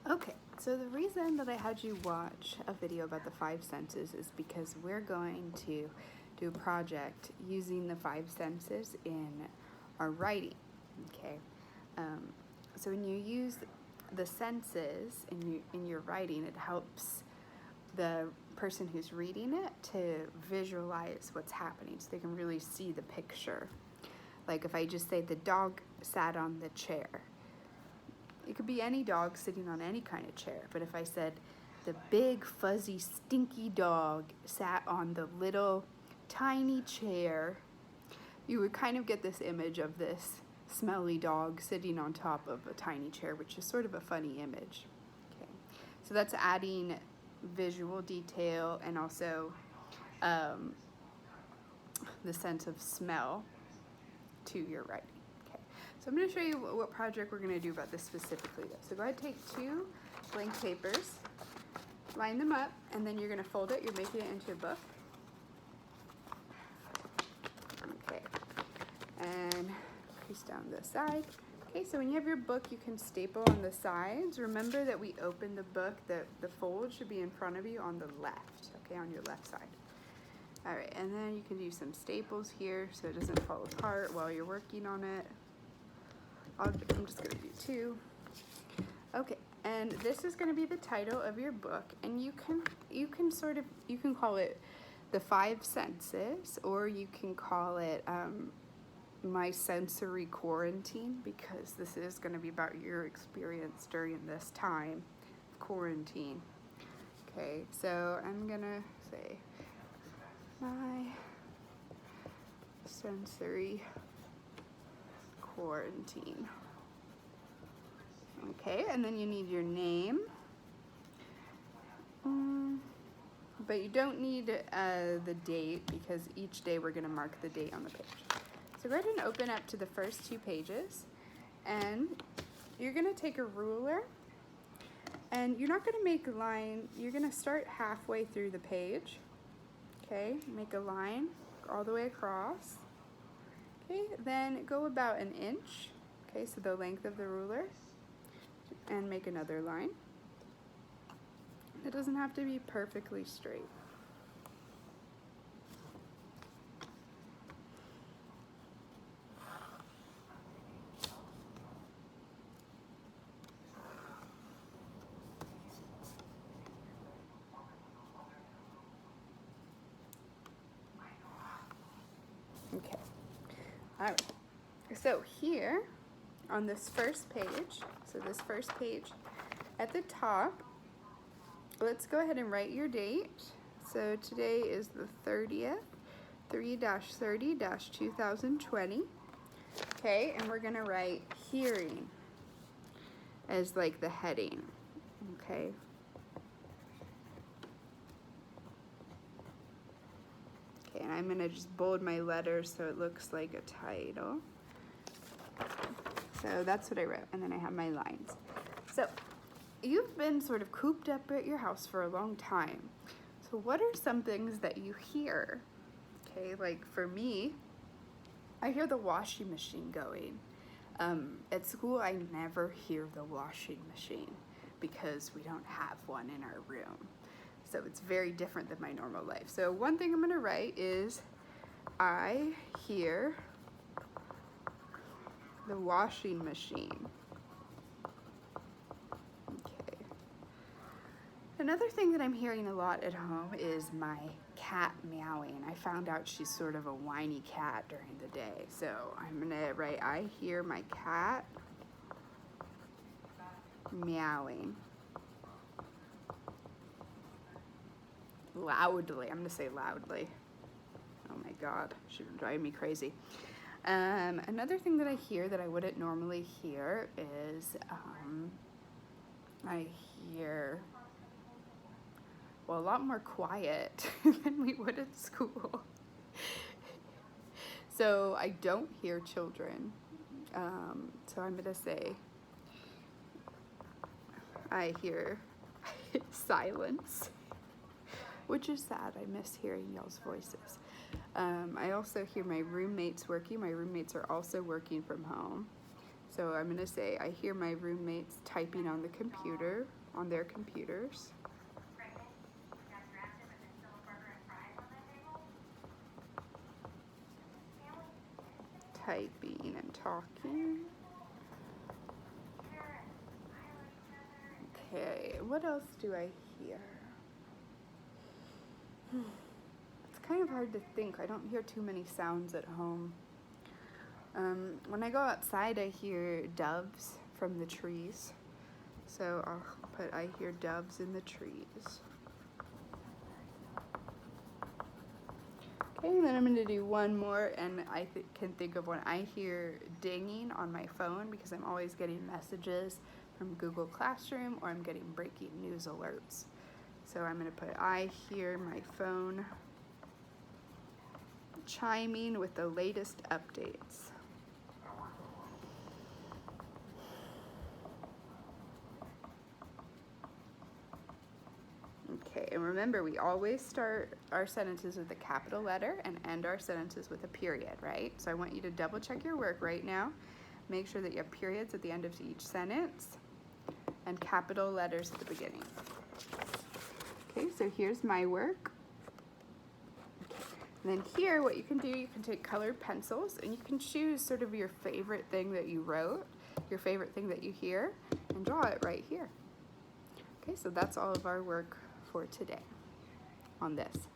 Okay, so the reason that I had you watch a video about the five senses is because we're going to do a project using the five senses in our writing, okay? So when you use the senses in your writing, it helps the person who's reading it to visualize what's happening so they can really see the picture. Like if I just say the dog sat on the chair, it could be any dog sitting on any kind of chair, but if I said the big fuzzy stinky dog sat on the little tiny chair, you would kind of get this image of this smelly dog sitting on top of a tiny chair, which is sort of a funny image. Okay, so that's adding visual detail and also the sense of smell to your writing. Okay, so I'm going to show you what project we're going to do about this specifically though. So go ahead and take 2 blank papers, line them up, and then you're going to fold it. You're making it into a book. Okay, and crease down the side. Okay, so when you have your book, you can staple on the sides. Remember that we opened the book, the fold should be in front of you on the left, okay, on your left side. All right, and then you can do some staples here so it doesn't fall apart while you're working on it. I'm just gonna do 2. Okay, and this is gonna be the title of your book, and you can call it the 5 senses, or you can call it my sensory quarantine, because this is going to be about your experience during this time of quarantine. Okay, so I'm gonna say my sensory quarantine. Okay, and then you need your name, but you don't need the date, because each day we're going to mark the date on the page. So go ahead and open up to the first 2 pages, and you're going to take a ruler, and you're not going to make a line. You're going to start halfway through the page. Okay, make a line all the way across. Okay, then go about 1 inch. Okay, so the length of the ruler, and make another line. It doesn't have to be perfectly straight. Okay, all right, so here on this first page, at the top, let's go ahead and write your date. So today is the 30th, 3-30-2020. Okay, and we're gonna write hearing as like the heading, okay? Okay, and I'm gonna just bold my letters so it looks like a title. So that's what I wrote, and then I have my lines. So you've been sort of cooped up at your house for a long time. So what are some things that you hear? Okay, like for me, I hear the washing machine going. At school, I never hear the washing machine because we don't have one in our room. So it's very different than my normal life. So one thing I'm gonna write is, I hear the washing machine. Okay. Another thing that I'm hearing a lot at home is my cat meowing. I found out she's sort of a whiny cat during the day. So I'm gonna write, I hear my cat meowing. Loudly, I'm gonna say loudly. Oh my God, she's driving me crazy. Another thing that I hear that I wouldn't normally hear is, I hear, well, a lot more quiet than we would at school. So I don't hear children. So I'm gonna say, I hear silence, which is sad. I miss hearing y'all's voices. I also hear my roommates working. My roommates are also working from home. So I'm gonna say, I hear my roommates typing on the computer, on their computers. Typing and talking. Okay, what else do I hear? It's kind of hard to think. I don't hear too many sounds at home. When I go outside, I hear doves from the trees. So I'll put, I hear doves in the trees. Okay, and then I'm going to do one more, and I can think of when I hear dinging on my phone because I'm always getting messages from Google Classroom or I'm getting breaking news alerts. So I'm going to put, I hear my phone chiming with the latest updates. Okay, and remember, we always start our sentences with a capital letter and end our sentences with a period, right? So I want you to double check your work right now. Make sure that you have periods at the end of each sentence and capital letters at the beginning. Okay, so here's my work. And then here, what you can do, you can take colored pencils and you can choose sort of your favorite thing that you wrote, your favorite thing that you hear, and draw it right here. Okay, so that's all of our work for today on this.